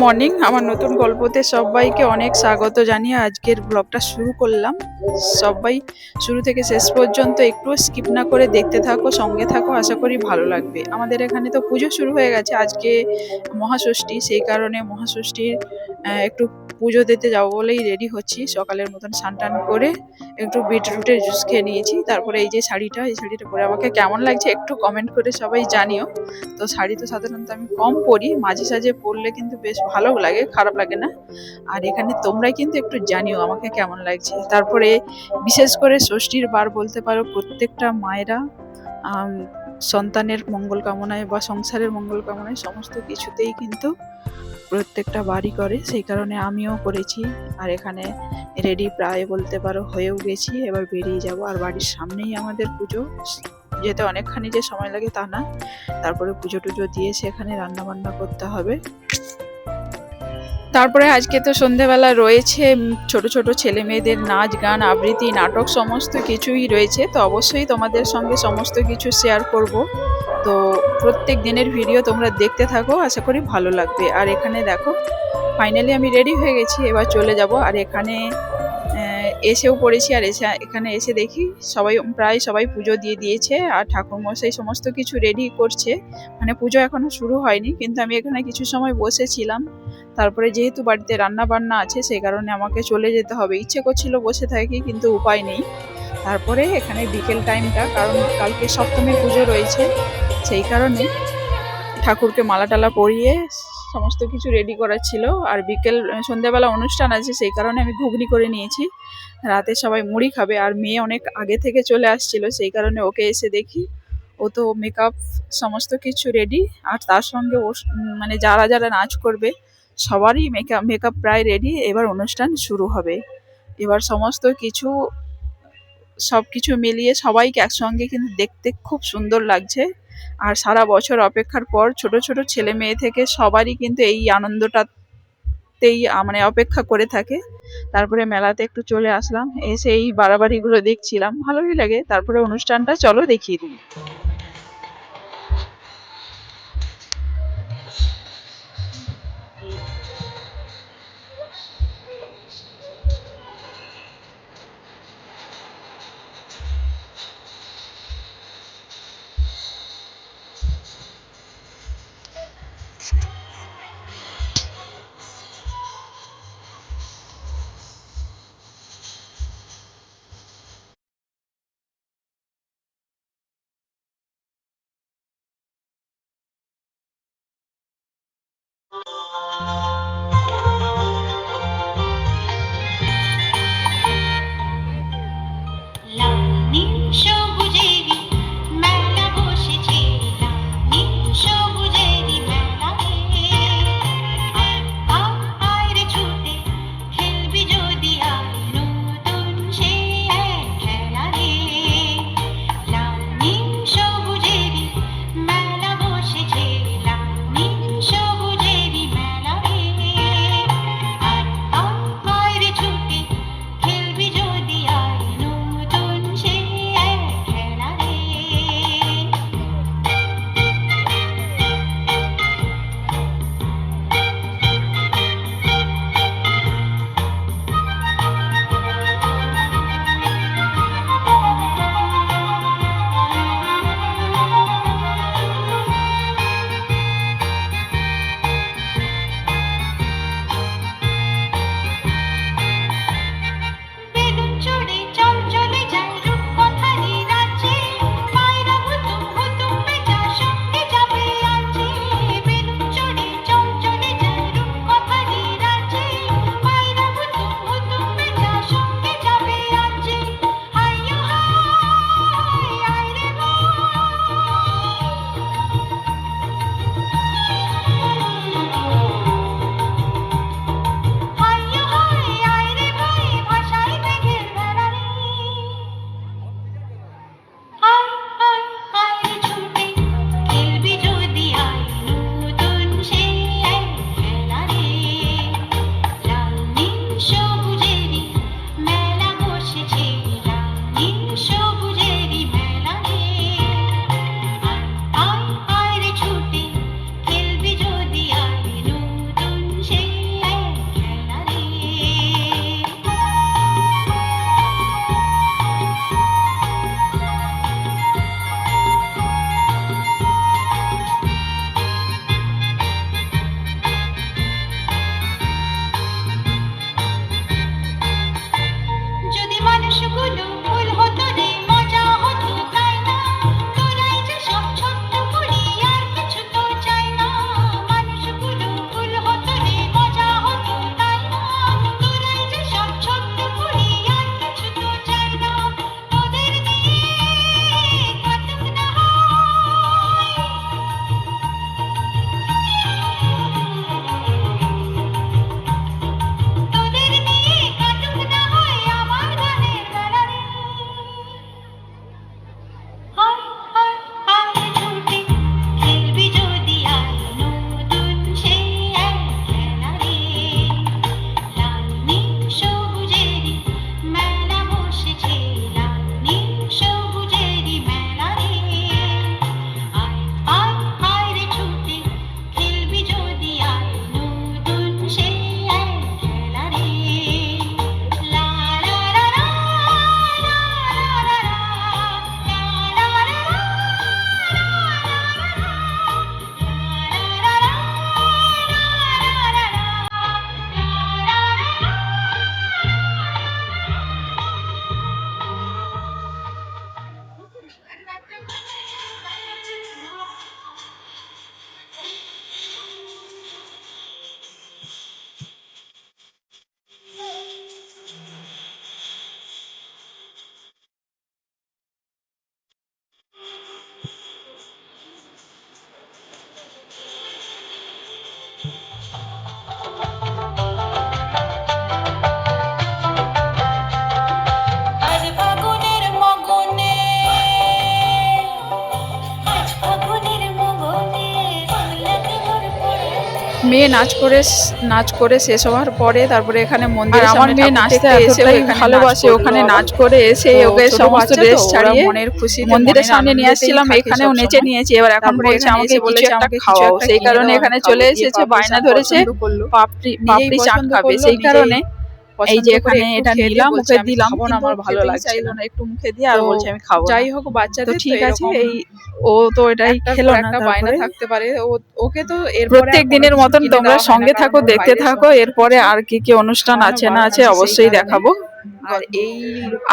Morning, আমার নতুন গল্পতে সবাইকে অনেক স্বাগত জানিয়ে আজকের ব্লগটা শুরু করলাম। সবাই শুরু থেকে শেষ পর্যন্ত একটু স্কিপ না করে দেখতে থাকো, সঙ্গে থাকো, আশা করি ভালো লাগবে। আমাদের এখানে তো পুজো শুরু হয়ে গেছে, আজকে মহাষষ্ঠী, সেই কারণে মহাষষ্ঠীর একটু পুজো দিতে যাবো বলেই রেডি হচ্ছি। সকালের মতন স্নান টান করে একটু বিটরুটের জুস খেয়ে নিয়েছি। তারপরে এই যে শাড়িটা, এই শাড়িটা পরে আমাকে কেমন লাগছে একটু কমেন্ট করে সবাই জানিও। তো শাড়ি তো সাধারণত আমি কম পরি, মাঝে সাঝে পরলে কিন্তু বেশ ভালো লাগে, খারাপ লাগে না। আর এখানে তোমরাই কিন্তু একটু জানিও আমাকে কেমন লাগছে। তারপরে বিশেষ করে ষষ্ঠীর বার বলতে পারো, প্রত্যেকটা মায়েরা সন্তানের মঙ্গল কামনায় বা সংসারের মঙ্গল কামনায় সমস্ত কিছুতেই কিন্তু প্রত্যেকটা বাড়ি করে, সেই কারণে আমিও করেছি। আর এখানে রেডি প্রায় বলতে পারো হয়েও গেছি, এবার বেরিয়ে যাব। আর বাড়ির সামনেই আমাদের পুজো, যেতে অনেকখানি যে সময় লাগে তা না। তারপরে পুজো টুজো দিয়ে সেখানে রান্না বান্না করতে হবে। তারপরে আজকে তো সন্ধেবেলা রয়েছে ছোট ছোট ছেলে মেয়েদের নাচ গান আবৃত্তি নাটক সমস্ত কিছুই রয়েছে। তো অবশ্যই তোমাদের সঙ্গে সমস্ত কিছু শেয়ার করব। তো প্রত্যেক দিনের ভিডিও তোমরা দেখতে থাকো, আশা করি ভালো লাগবে। আর এখানে দেখো, ফাইনালি আমি রেডি হয়ে গেছি, এবার চলে যাব। আর এখানে এসেও পড়েছি। আর এখানে এসে দেখি প্রায় সবাই পুজো দিয়ে দিয়েছে, আর ঠাকুরমশাই সমস্ত কিছু রেডি করছে। মানে পুজো এখনো শুরু হয়নি, কিন্তু আমি এখানে কিছু সময় বসেছিলাম। তারপরে যেহেতু বাড়িতে রান্না বান্না আছে, সেই কারণে আমাকে চলে যেতে হবে। ইচ্ছে করছিল বসে থাকি, কিন্তু উপায় নেই। তারপরে এখানে বিকেল টাইমটা, কারণ কালকে সপ্তমী পুজো রয়েছে, সেই কারণে ঠাকুরকে মালা টালা পরিয়ে সমস্ত কিছু রেডি করা ছিল। আর সন্ধ্যাবেলা অনুষ্ঠান আছে, সেই কারণে আমি ঘুগনি করে নিয়েছি। রাতে সবাই মুড়ি খাবে। আর মেয়ে অনেক আগে থেকে চলে আসছিল, সেই কারণে ওকে এসে দেখি ও তো মেকআপ সমস্ত কিছু রেডি। আর তার সঙ্গে মানে যারা যারা নাচ করবে সবারই মেকআপ প্রায় রেডি। এবার অনুষ্ঠান শুরু হবে। এবার সব কিছু মিলিয়ে সবাইকে একসঙ্গে কিন্তু দেখতে খুব সুন্দর লাগছে। আর সারা বছর অপেক্ষার পর ছোট ছোট ছেলে মেয়ে থেকে সবারই কিন্তু এই আনন্দটাতেই মানে অপেক্ষা করে থাকে। তারপরে মেলাতে একটু চলে আসলাম, এসে এই বাড়াবাড়িগুলো দেখছিলাম, ভালোই লাগে। তারপরে অনুষ্ঠানটা চলো দেখিয়ে দিই। মেয়ে নাচ করে শেষ হওয়ার পরে তারপরে এখানে মন্দিরে আমার মেয়ে নাচতে এতটাই ভালোবাসে, ওখানে নাচ করে এসে ওকে সমস্ত ড্রেস ছাড়িয়ে মনের খুশি মন্দিরের সামনে নিয়ে আসছিলাম, এখানেও নেচে নিয়েছি। এবার এখন বলছে আমাকে কিছু একটা খাওয়াও, সেই কারণে এখানে চলে এসেছে, বায়না ধরেছে পাপড়ি চাট খাবে, সেই কারণে এই যে এখানে এটা নিলাম, ওকে দিলাম, আমার ভালো লাগছে না, একটু মুখে দিয়ে আর বলছে আমি খাবো। যাই হোক বাচ্চাদের ঠিক আছে, এই ও তো এটাই খেলো না, একটা বায়না থাকতে পারে। ওকে তো প্রত্যেক দিনের মতন তোমরা সঙ্গে থাকো, দেখতে থাকো, এরপরে আর কি কি অনুষ্ঠান আছে না আছে অবশ্যই দেখাবো। আর এই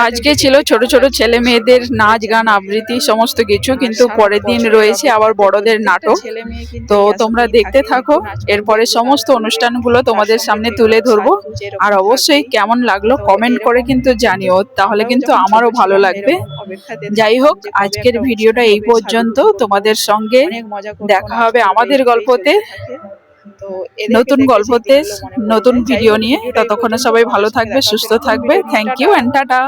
আজকে ছিল ছোট ছোট ছেলে মেয়েদের নাচ গান আবৃত্তি সমস্ত কিছু, কিন্তু পরের দিন রয়েছে আবার বড়দের নাটক। তো তোমরা দেখতে থাকো, এরপরে সমস্ত অনুষ্ঠানগুলো তোমাদের সামনে তুলে ধরবো। আর অবশ্যই কেমন লাগলো কমেন্ট করে কিন্তু জানিও, তাহলে কিন্তু আমারও ভালো লাগবে। যাই হোক আজকের ভিডিওটা এই পর্যন্ত, তোমাদের সঙ্গে দেখা হবে আমাদের গল্পতে, নতুন গল্পতে, নতুন ভিডিও নিয়ে। ততক্ষণে সবাই ভালো থাকবে, সুস্থ থাকবে। Thank you and tata.